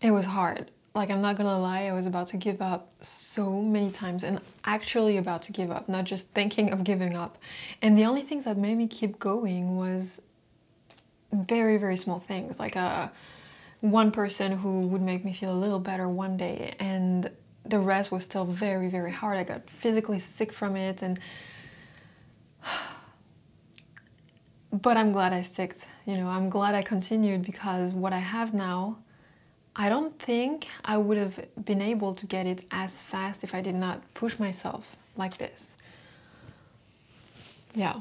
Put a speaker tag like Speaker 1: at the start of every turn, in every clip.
Speaker 1: It was hard. Like, I'm not gonna lie, I was about to give up so many times, and actually about to give up, not just thinking of giving up. And the only things that made me keep going was very, very small things, like one person who would make me feel a little better one day, and the rest was still very, very hard. I got physically sick from it, and but I'm glad I sticked. You know, I'm glad I continued, because what I have now, I don't think I would have been able to get it as fast if I did not push myself like this. Yeah.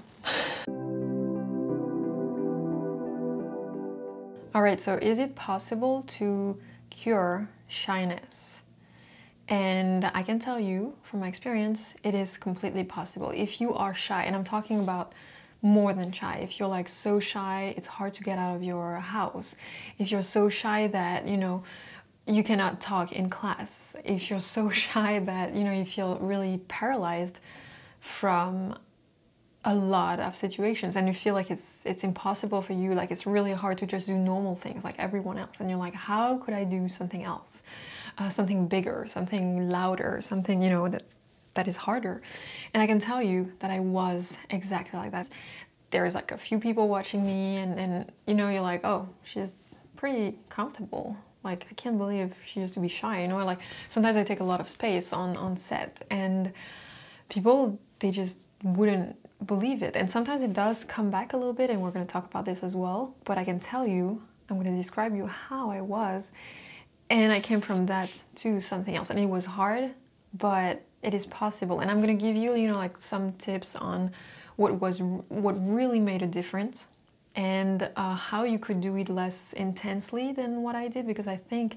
Speaker 1: All right, so is it possible to cure shyness? And I can tell you from my experience, it is completely possible. If you are shy, and I'm talking about more than shy, if you're like so shy, it's hard to get out of your house. If you're so shy that, you know, you cannot talk in class. If you're so shy that, you know, you feel really paralyzed from a lot of situations, and you feel like it's impossible for you, like it's really hard to just do normal things like everyone else, and you're like, how could I do something else, something bigger, something louder, something, you know, that is harder? And I can tell you that I was exactly like that. There's like a few people watching me, and you know, you're like, oh, she's pretty comfortable. Like, I can't believe she used to be shy, you know? Like, sometimes I take a lot of space on set, and people, they just wouldn't believe it. And sometimes it does come back a little bit, and we're going to talk about this as well. But I can tell you, I'm going to describe you how I was, and I came from that to something else, and it was hard, but it is possible. And I'm going to give you, you know, like some tips on what really made a difference, and how you could do it less intensely than what I did, because I think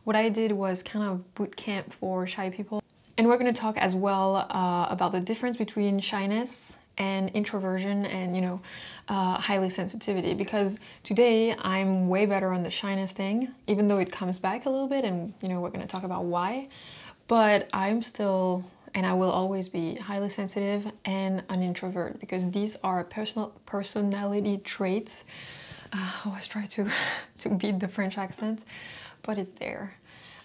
Speaker 1: what I did was kind of boot camp for shy people. And we're going to talk as well about the difference between shyness and introversion, and, you know, highly sensitivity, because today I'm way better on the shyness thing, even though it comes back a little bit, and, you know, we're going to talk about why. But I'm still, and I will always be, highly sensitive and an introvert, because these are personality traits. I always try to beat the French accent, but it's there.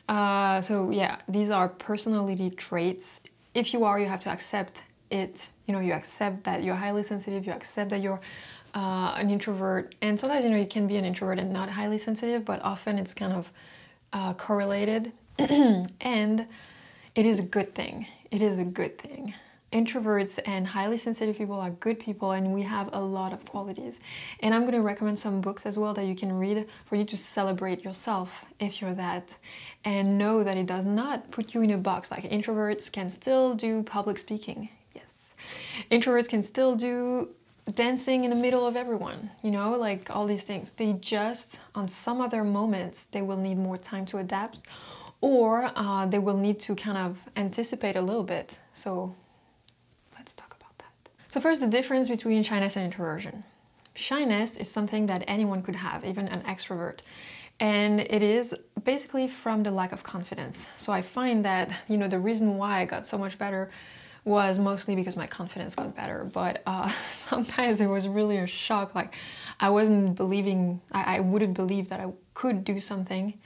Speaker 1: So yeah, these are personality traits. If you are, you have to accept it. You know, you accept that you're highly sensitive, you accept that you're an introvert. And sometimes, you know, you can be an introvert and not highly sensitive, but often it's kind of correlated. And it is a good thing. It is a good thing. Introverts and highly sensitive people are good people, and we have a lot of qualities. And I'm going to recommend some books as well that you can read for you to celebrate yourself if you're that, and know that it does not put you in a box. Like, introverts can still do public speaking. Yes. Introverts can still do dancing in the middle of everyone, you know, like all these things. They just, on some other moments, they will need more time to adapt, or they will need to kind of anticipate a little bit. So let's talk about that. So first, the difference between shyness and introversion. Shyness is something that anyone could have, even an extrovert. And it is basically from the lack of confidence. So I find that, you know, the reason why I got so much better was mostly because my confidence got better. But sometimes it was really a shock. Like, I wasn't believing, I wouldn't believe that I could do something.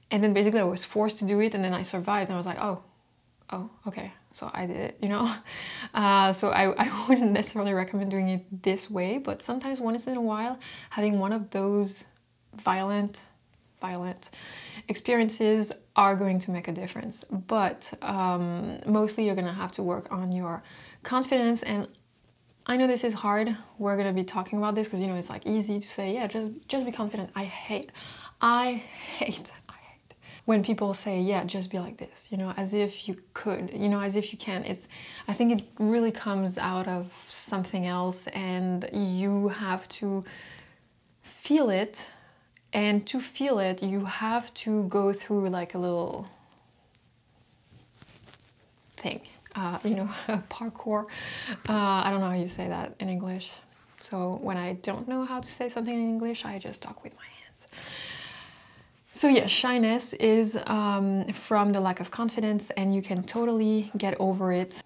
Speaker 1: And then basically I was forced to do it, and then I survived, and I was like, oh, okay, so I did it, you know? So I wouldn't necessarily recommend doing it this way, but sometimes once in a while, having one of those violent experiences are going to make a difference. But mostly you're gonna have to work on your confidence. And I know this is hard. We're gonna be talking about this because, you know, it's like easy to say, yeah, just be confident. I hate when people say, yeah, just be like this, you know, as if you could, you know, as if you can. I think it really comes out of something else, and you have to feel it. And to feel it, you have to go through like a little thing, you know, parkour. I don't know how you say that in English. So when I don't know how to say something in English, I just talk with my hands. So yeah, shyness is from the lack of confidence, and you can totally get over it.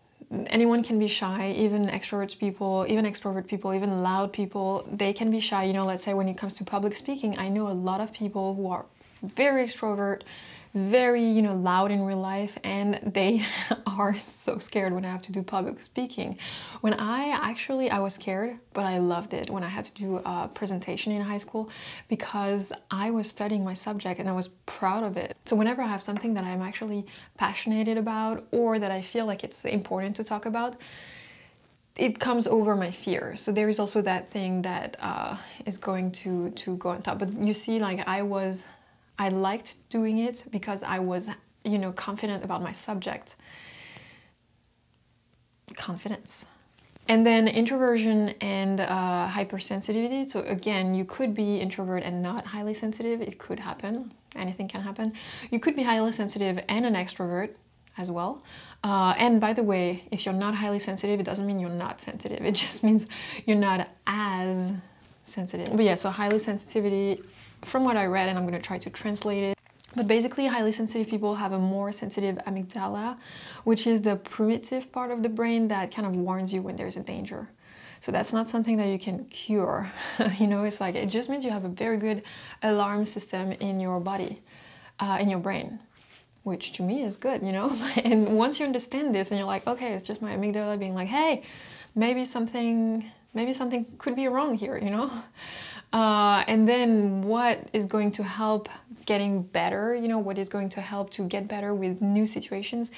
Speaker 1: Anyone can be shy, even extrovert people, even loud people, they can be shy. You know, let's say when it comes to public speaking, I know a lot of people who are very extrovert, very, you know, loud in real life, and they are so scared when I have to do public speaking. When I was scared, but I loved it when I had to do a presentation in high school, because I was studying my subject and I was proud of it. So whenever I have something that I'm actually passionate about, or that I feel like it's important to talk about, it comes over my fear. So there is also that thing that is going to go on top. But you see, like, I liked doing it because I was, you know, confident about my subject. Confidence. And then introversion and hypersensitivity. So again, you could be introvert and not highly sensitive. It could happen. Anything can happen. You could be highly sensitive and an extrovert as well. And by the way, if you're not highly sensitive, it doesn't mean you're not sensitive. It just means you're not as sensitive. But yeah, so highly sensitivity, from what I read, and I'm going to try to translate it, but basically highly sensitive people have a more sensitive amygdala, which is the primitive part of the brain that kind of warns you when there's a danger. So that's not something that you can cure. You know, it's like, it just means you have a very good alarm system in your body, in your brain, which to me is good, you know. And once you understand this and you're like, okay, it's just my amygdala being like, hey, maybe something could be wrong here, you know. And then what is going to help getting better, you know, what is going to help to get better with new situations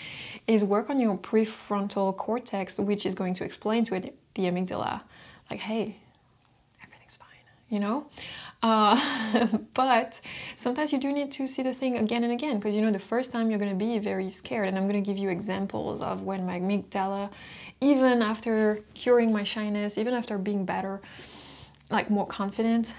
Speaker 1: is work on your prefrontal cortex, which is going to explain to it, the amygdala, like, hey, everything's fine, you know. But sometimes you do need to see the thing again and again, because, you know, the first time you're going to be very scared. And I'm going to give you examples of when my amygdala, even after curing my shyness, even after being better, like more confident,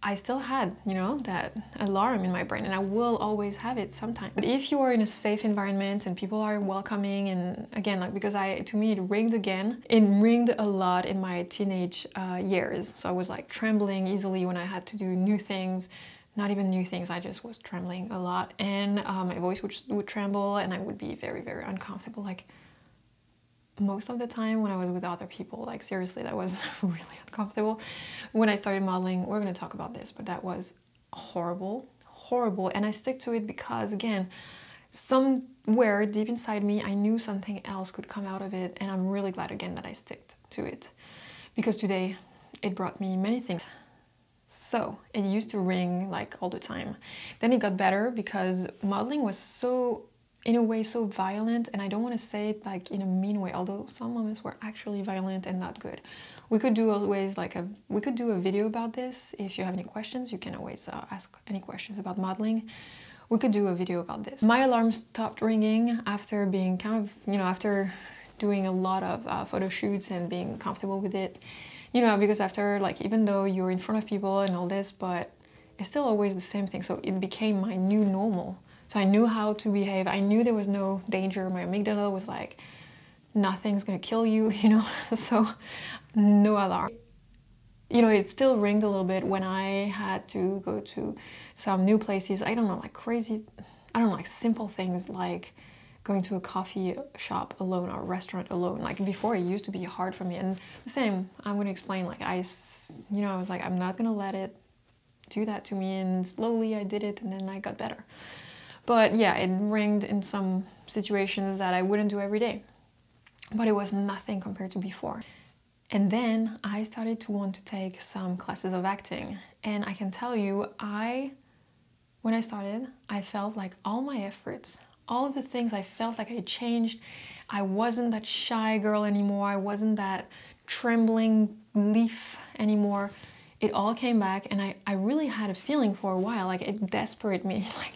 Speaker 1: I still had, you know, that alarm in my brain, and I will always have it sometimes. But if you are in a safe environment and people are welcoming, and again, like, because to me it ringed again. It ringed a lot in my teenage years. So I was like trembling easily when I had to do new things. Not even new things, I just was trembling a lot, and my voice would tremble, and I would be very, very uncomfortable. Like, most of the time when I was with other people, like, seriously, that was really uncomfortable. When I started modeling, we're going to talk about this, but that was horrible, horrible. And I stick to it because, again, somewhere deep inside me, I knew something else could come out of it. And I'm really glad, again, that I stick to it, because today it brought me many things. So it used to ring like all the time. Then it got better because modeling was so, in a way, so violent, and I don't want to say it like in a mean way, although some moments were actually violent and not good. We could do always like we could do a video about this. If you have any questions, you can always ask any questions about modeling. We could do a video about this. My alarm stopped ringing after being kind of, you know, after doing a lot of photo shoots and being comfortable with it, you know, because after, like, even though you're in front of people and all this, but it's still always the same thing. So it became my new normal. So I knew how to behave. I knew there was no danger. My amygdala was like, nothing's gonna kill you, you know. So no alarm. You know, it still ringed a little bit when I had to go to some new places. I don't know, like crazy, I don't know, like simple things like going to a coffee shop alone or a restaurant alone. Like before, it used to be hard for me. And the same, I'm gonna explain, like I was like, I'm not gonna let it do that to me. And slowly I did it, and then I got better. But yeah, it ringed in some situations that I wouldn't do every day. But it was nothing compared to before. And then I started to want to take some classes of acting. And I can tell you, when I started, I felt like all my efforts, all of the things I felt like I changed. I wasn't that shy girl anymore. I wasn't that trembling leaf anymore. It all came back, and I really had a feeling for a while, like it desperated me, like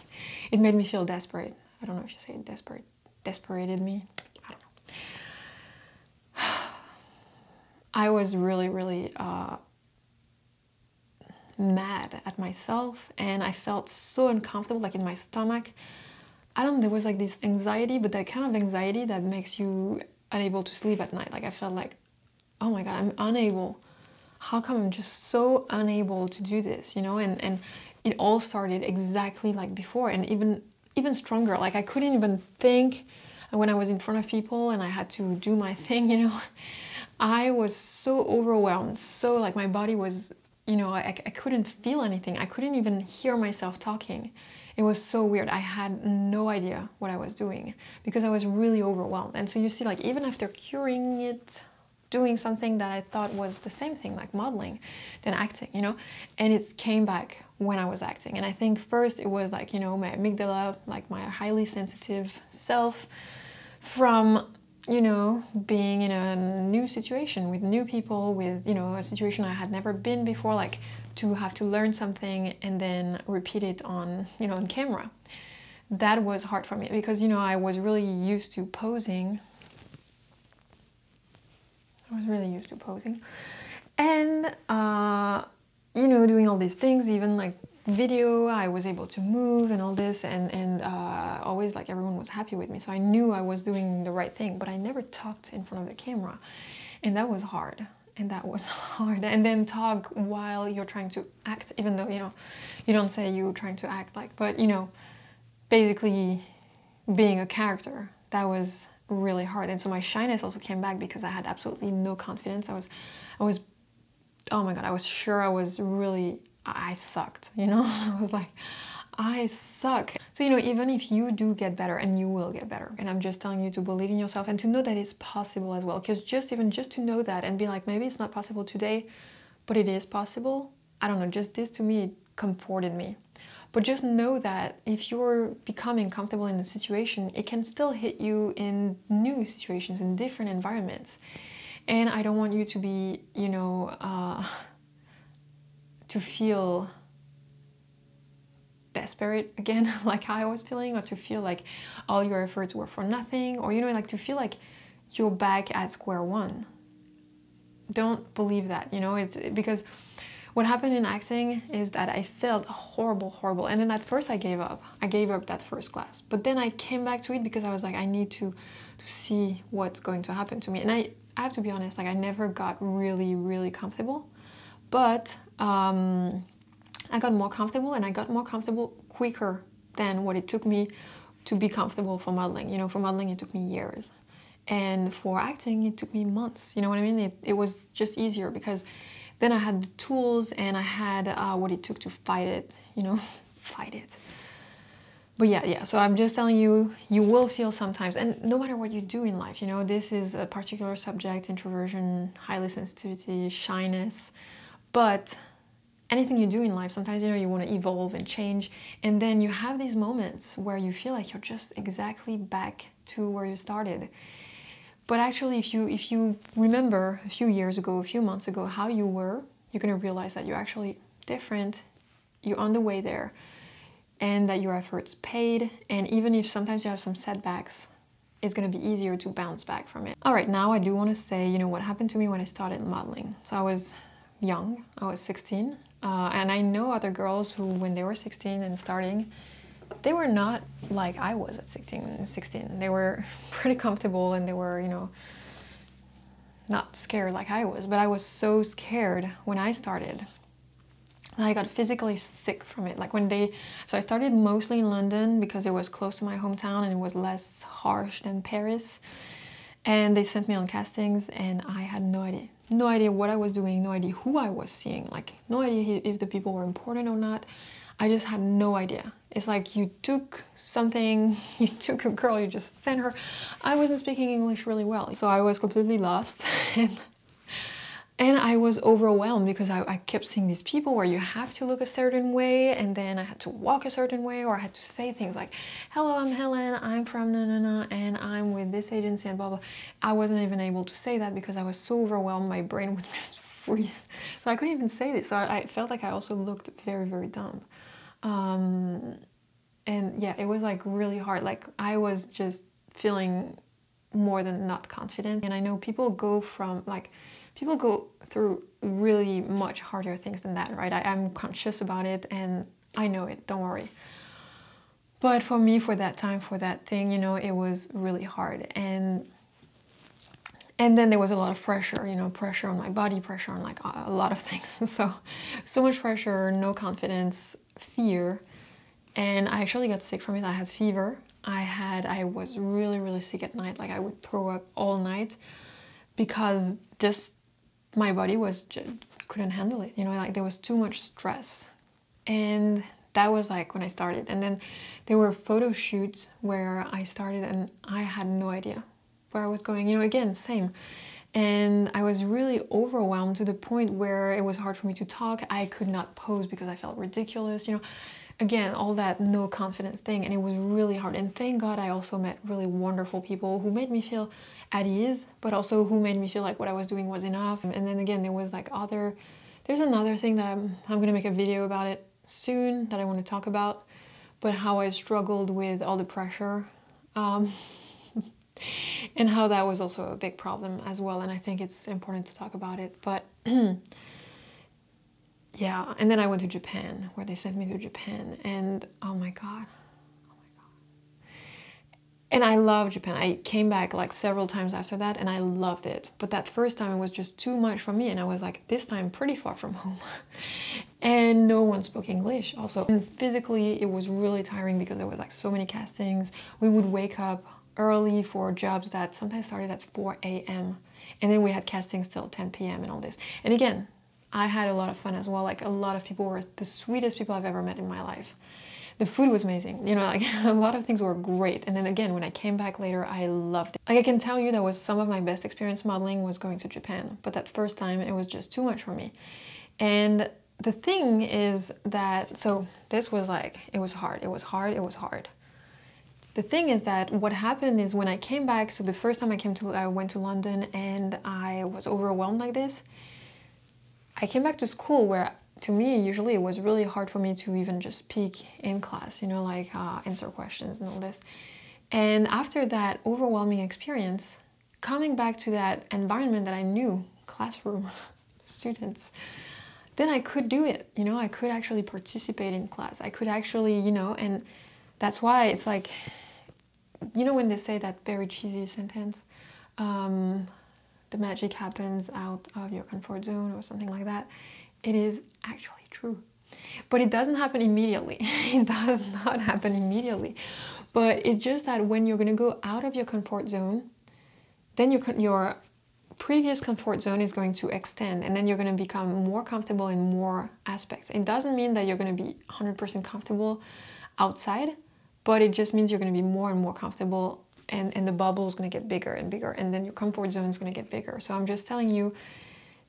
Speaker 1: it made me feel desperate. I don't know if you say desperate, desperated me, I don't know. I was really, really mad at myself, and I felt so uncomfortable, like in my stomach. I don't know, there was like this anxiety, but that kind of anxiety that makes you unable to sleep at night. Like I felt like, oh my God, I'm unable. How come I'm just so unable to do this, you know? And it all started exactly like before, and even stronger. Like I couldn't even think when I was in front of people and I had to do my thing, you know? I was so overwhelmed, so like my body was you know, I couldn't feel anything. I couldn't even hear myself talking. It was so weird. I had no idea what I was doing because I was really overwhelmed. And so you see, like, even after curing it, doing something that I thought was the same thing, like modeling, then acting, you know, and it came back when I was acting. And I think first it was like, you know, my amygdala, like my highly sensitive self, from, you know, being in a new situation with new people, with, you know, a situation I had never been before, like to have to learn something and then repeat it on, you know, on camera. That was hard for me because, you know, I was really used to posing. And, you know, doing all these things, even like video, I was able to move and all this, and always like everyone was happy with me, so I knew I was doing the right thing, but I never talked in front of the camera, and that was hard. And then talk while you're trying to act, even though, you know, you don't say you're trying to act, like, but, you know, basically being a character, that was really hard. And so my shyness also came back because I had absolutely no confidence. I was oh my god, I was sure I sucked, you know. I was like, I suck. So, you know, even if you do get better, and you will get better, and I'm just telling you to believe in yourself and to know that it's possible as well, because just to know that and be like, maybe it's not possible today, but it is possible. I don't know, just this to me, it comforted me. But just know that if you're becoming comfortable in a situation, it can still hit you in new situations, in different environments. And I don't want you to be, you know, to feel desperate again, like I was feeling, or to feel like all your efforts were for nothing, or, you know, like to feel like you're back at square one. Don't believe that, you know. It's because what happened in acting is that I felt horrible, and then at first I gave up that first class, but then I came back to it because I was like, I need to see what's going to happen to me. And I have to be honest, like, I never got really comfortable, but I got more comfortable, and I got more comfortable quicker than what it took me to be comfortable for modeling. You know, for modeling it took me years, and for acting it took me months. You know what I mean? It was just easier because then I had the tools, and I had what it took to fight it, you know, fight it. But yeah, so I'm just telling you, you will feel sometimes, and no matter what you do in life, you know, this is a particular subject, introversion, highly sensitivity, shyness, but anything you do in life, sometimes, you know, you want to evolve and change, and then you have these moments where you feel like you're just exactly back to where you started. But actually, if you remember a few years ago, a few months ago, how you were, you're going to realize that you're actually different, you're on the way there, and that your efforts paid. And even if sometimes you have some setbacks, it's going to be easier to bounce back from it. All right, now I do want to say, you know, what happened to me when I started modeling. So I was young, I was 16, and I know other girls who, when they were 16 and starting, they were not like I was at 16. They were pretty comfortable, and they were, you know, not scared like I was. But I was so scared when I started. I got physically sick from it. Like so I started mostly in London because it was close to my hometown and it was less harsh than Paris. And they sent me on castings, and I had no idea what I was doing, no idea who I was seeing, like no idea if the people were important or not. I just had no idea. It's like you took something, you took a girl, you just sent her. I wasn't speaking English really well, so I was completely lost. And I was overwhelmed because I kept seeing these people where you have to look a certain way, and then I had to walk a certain way, or I had to say things like, hello, I'm Helen, I'm from na, and I'm with this agency and blah blah. I wasn't even able to say that because I was so overwhelmed, my brain would just freeze. So I couldn't even say this. So I felt like I also looked very dumb. And yeah, it was like really hard. Like I was just feeling more than not confident. And I know people go through really much harder things than that, right? I'm conscious about it, and I know it, don't worry. But for me, for that time, for that thing, you know, it was really hard. And then there was a lot of pressure, you know, pressure on my body, pressure on like a lot of things. So much pressure, no confidence, fear. And I actually got sick from it. I had fever. I was really sick at night. Like I would throw up all night because just my body was just couldn't handle it, you know, like there was too much stress. And that was like when I started. And then there were photo shoots where I started and I had no idea where I was going, you know, again, same. And I was really overwhelmed to the point where it was hard for me to talk. I could not pose because I felt ridiculous, you know, again, all that no confidence thing. And it was really hard. And thank God I also met really wonderful people who made me feel at ease, but also who made me feel like what I was doing was enough. And then again, there was like there's another thing that I'm gonna make a video about it soon that I want to talk about, but how I struggled with all the pressure. And how that was also a big problem as well, and I think it's important to talk about it. But yeah, and then I went to Japan, where they sent me to Japan, and oh my god. And I love Japan. I came back like several times after that and I loved it. But that first time it was just too much for me, and I was like, this time pretty far from home. And no one spoke English also. And physically it was really tiring because there was like so many castings. We would wake up early for jobs that sometimes started at 4 a.m. and then we had castings till 10 p.m. and all this. And again, I had a lot of fun as well. Like a lot of people were the sweetest people I've ever met in my life. The food was amazing, you know, like a lot of things were great. And then again, when I came back later, I loved it. Like I can tell you that was some of my best experience modeling was going to Japan, but that first time it was just too much for me. And the thing is that, so this was like, it was hard. The thing is that what happened is when I came back, so the first time I went to London and I was overwhelmed like this, I came back to school where, to me, usually it was really hard for me to even just speak in class, you know, like answer questions and all this. And after that overwhelming experience, coming back to that environment that I knew, classroom, students, then I could do it, you know, I could actually participate in class. I could actually, you know, and that's why it's like, you know when they say that very cheesy sentence, the magic happens out of your comfort zone or something like that, it is actually true. But it doesn't happen immediately. It does not happen immediately. But it's just that when you're going to go out of your comfort zone, then your previous comfort zone is going to extend, and then you're going to become more comfortable in more aspects. It doesn't mean that you're going to be 100% comfortable outside, but it just means you're going to be more and more comfortable, and the bubble is going to get bigger and bigger, and then your comfort zone is going to get bigger. So I'm just telling you,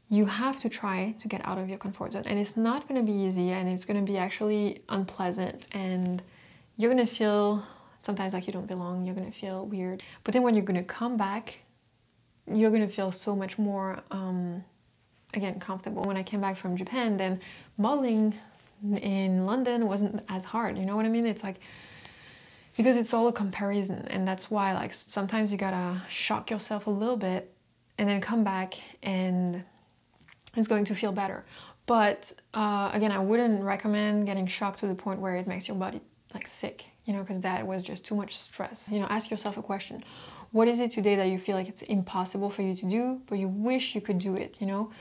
Speaker 1: you have to try to get out of your comfort zone, and it's not going to be easy, and it's going to be actually unpleasant, and you're going to feel sometimes like you don't belong, you're going to feel weird. But then when you're going to come back, you're going to feel so much more, again, comfortable. When I came back from Japan, then modeling in London wasn't as hard, you know what I mean? It's like, because it's all a comparison, and that's why like sometimes you gotta shock yourself a little bit and then come back and it's going to feel better. But again, I wouldn't recommend getting shocked to the point where it makes your body like sick, you know, because that was just too much stress. You know, ask yourself a question. What is it today that you feel like it's impossible for you to do, but you wish you could do it, you know?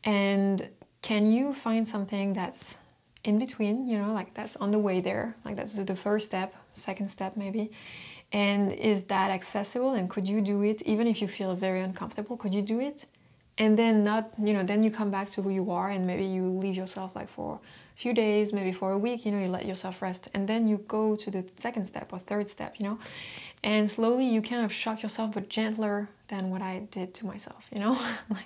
Speaker 1: And can you find something that's in between, you know, like that's on the way there, like that's the first step, second step maybe, and is that accessible, and could you do it even if you feel very uncomfortable? Could you do it? And then not, you know, then you come back to who you are, and maybe you leave yourself like for a few days, maybe for a week, you know, you let yourself rest, and then you go to the second step or third step, you know, and slowly you kind of shock yourself, but gentler than what I did to myself, you know. Like,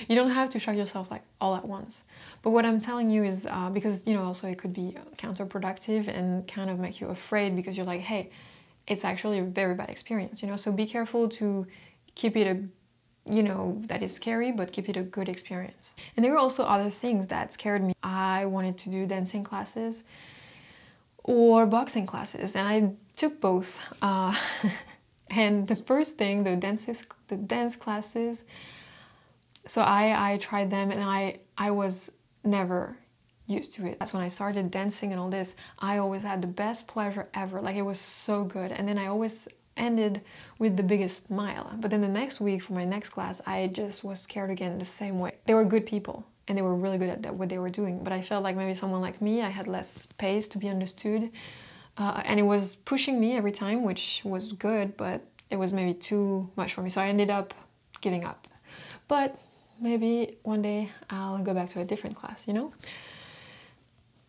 Speaker 1: you don't have to shock yourself like all at once. But what I'm telling you is, because, you know, also it could be counterproductive and kind of make you afraid, because you're like, hey, it's actually a very bad experience, you know, so be careful to keep it a, you know, that is scary, but keep it a good experience. And there were also other things that scared me. I wanted to do dancing classes or boxing classes, and I took both. And the first thing, the dance classes, so I tried them, and I was never used to it. That's when I started dancing and all this. I always had the best pleasure ever. Like, it was so good. And then I always ended with the biggest smile. But then the next week for my next class, I just was scared again the same way. They were good people and they were really good at what they were doing. But I felt like maybe someone like me, I had less space to be understood. And it was pushing me every time, which was good, but it was maybe too much for me. So I ended up giving up. But maybe one day I'll go back to a different class, you know?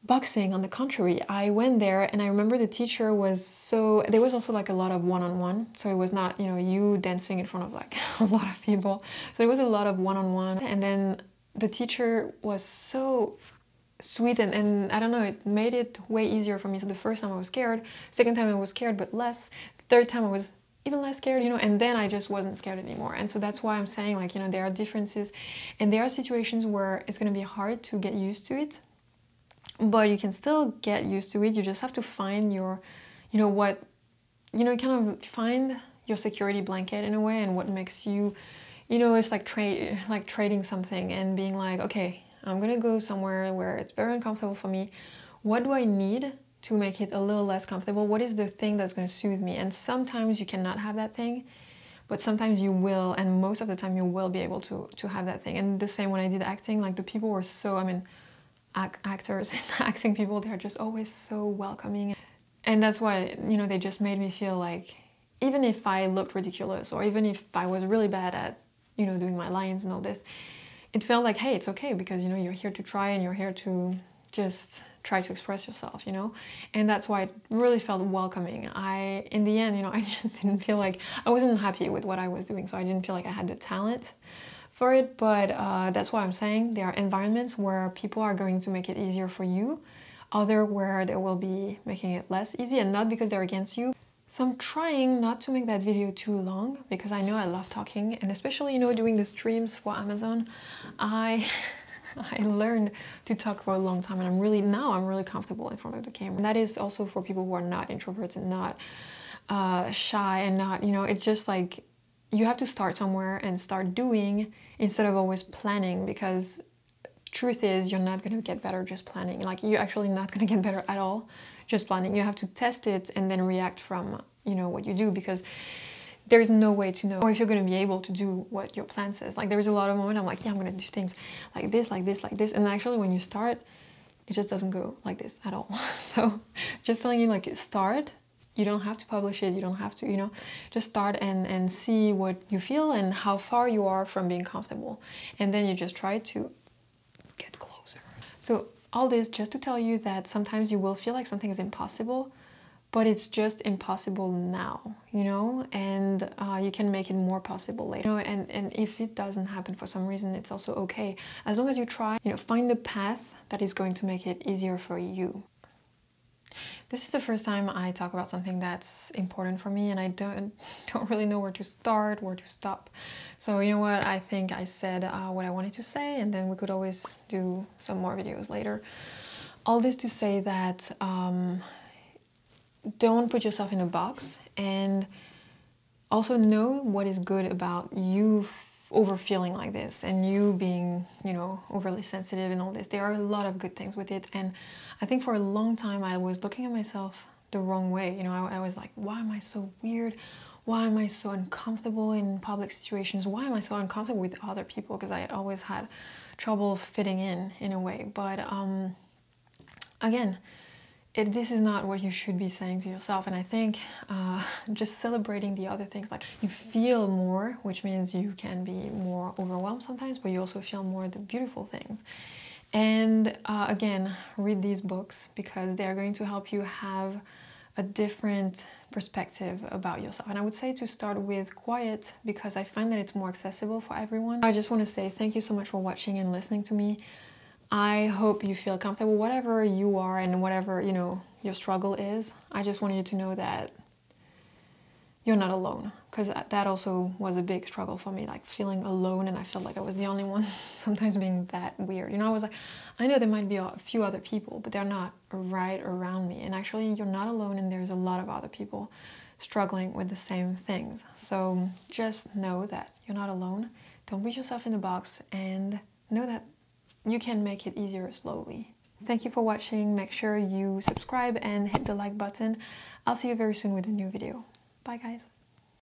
Speaker 1: Boxing, on the contrary, I went there and I remember the teacher was so, there was also like a lot of one-on-one, so it was not, you know, you dancing in front of like a lot of people, so there was a lot of one-on-one, and then the teacher was so sweet, and I don't know, it made it way easier for me. So the first time I was scared, second time I was scared but less, third time I was even less scared, you know, and then I just wasn't scared anymore. And so that's why I'm saying, like, you know, there are differences and there are situations where it's going to be hard to get used to it, but you can still get used to it. You just have to find your, you know, what, you know, kind of find your security blanket in a way, and what makes you, you know, it's like trading something and being like, okay, I'm gonna go somewhere where it's very uncomfortable for me. What do I need to make it a little less comfortable? What is the thing that's gonna soothe me? And sometimes you cannot have that thing, but sometimes you will, and most of the time you will be able to have that thing. And the same when I did acting, like the people were so, I mean, actors and acting people, they're just always so welcoming. And that's why, you know, they just made me feel like, even if I looked ridiculous, or even if I was really bad at, you know, doing my lines and all this, it felt like, hey, it's okay, because, you know, you're here to try and you're here to just try to express yourself, you know. And that's why it really felt welcoming. In the end, you know, I just didn't feel like, I wasn't happy with what I was doing, so I didn't feel like I had the talent for it. But that's why I'm saying there are environments where people are going to make it easier for you, other where they will be making it less easy, and not because they're against you. So I'm trying not to make that video too long, because I know I love talking, and especially, you know, doing the streams for Amazon, I learned to talk for a long time, and I'm really comfortable in front of the camera. And that is also for people who are not introverts and not shy, and not, you know, it's just like, you have to start somewhere and start doing instead of always planning, because truth is, you're not going to get better just planning. Like, you're actually not going to get better at all just planning. You have to test it and then react from, you know, what you do, because there's no way to know, or if you're going to be able to do what your plan says. Like, there was a lot of moments I'm like, yeah, I'm going to do things like this, like this, like this, and actually when you start, it just doesn't go like this at all. So just telling you, like, start. You don't have to publish it, you don't have to, you know, just start and see what you feel and how far you are from being comfortable, and then you just try to get closer. So all this just to tell you that sometimes you will feel like something is impossible, but it's just impossible now, you know, and you can make it more possible later, you know. And if it doesn't happen for some reason, it's also okay, as long as you try, you know, find the path that is going to make it easier for you. This is the first time I talk about something that's important for me, and I don't really know where to start, where to stop. So you know what, I think I said what I wanted to say, and then we could always do some more videos later. All this to say that don't put yourself in a box, and also know what is good about you over feeling like this, and you being, you know, overly sensitive and all this. There are a lot of good things with it, and I think for a long time I was looking at myself the wrong way. You know, I was like, why am I so weird? Why am I so uncomfortable in public situations? Why am I so uncomfortable with other people? Because I always had trouble fitting in a way. But again, this is not what you should be saying to yourself. And I think just celebrating the other things, like you feel more, which means you can be more overwhelmed sometimes, but you also feel more the beautiful things. And again, read these books, because they are going to help you have a different perspective about yourself. And I would say to start with Quiet, because I find that it's more accessible for everyone. I just want to say thank you so much for watching and listening to me. I hope you feel comfortable, whatever you are and whatever, you know, your struggle is. I just want you to know that you're not alone, because that also was a big struggle for me, like feeling alone, and I felt like I was the only one sometimes being that weird. You know, I was like, I know there might be a few other people, but they're not right around me. And actually, you're not alone, and there's a lot of other people struggling with the same things. So just know that you're not alone. Don't put yourself in a box, and know that you can make it easier slowly. Thank you for watching. Make sure you subscribe and hit the like button. I'll see you very soon with a new video. Bye guys.